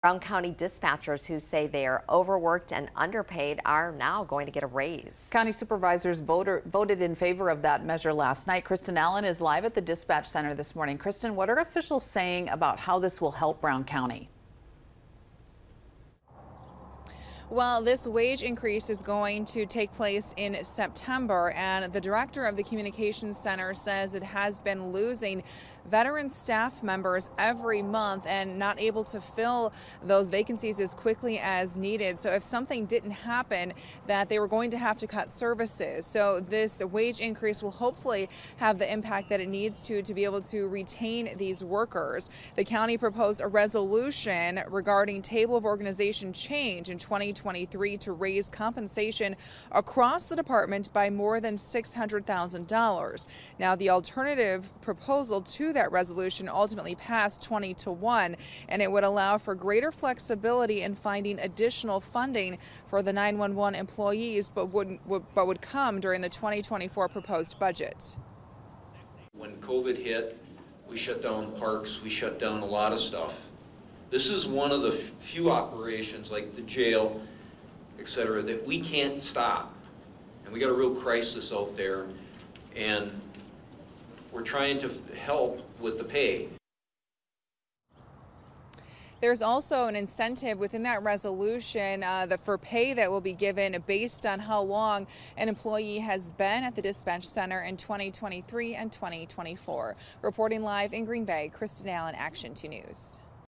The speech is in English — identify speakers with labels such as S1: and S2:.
S1: Brown County dispatchers who say they are overworked and underpaid are now going to get a raise.
S2: County supervisors voted in favor of that measure last night. Kristen Allen is live at the dispatch center this morning. Kristen, what are officials saying about how this will help Brown County?
S3: Well, this wage increase is going to take place in September, and the director of the communications center says it has been losing veteran staff members every month and not able to fill those vacancies as quickly as needed. So if something didn't happen, that they were going to have to cut services. So this wage increase will hopefully have the impact that it needs to be able to retain these workers. The county proposed a resolution regarding table of organization change in 2023 to raise compensation across the department by more than $600,000. Now, the alternative proposal to that resolution ultimately passed 20-1, and it would allow for greater flexibility in finding additional funding for the 911 employees, but would come during the 2024 proposed budget.
S4: When COVID hit, we shut down parks, we shut down a lot of stuff. This is one of the few operations like the jail, etc., that we can't stop. And we got a real crisis out there, and we're trying to help with the pay.
S3: There's also an incentive within that resolution for pay that will be given based on how long an employee has been at the dispatch center in 2023 and 2024. Reporting live in Green Bay, Kristen Allen, Action 2 News.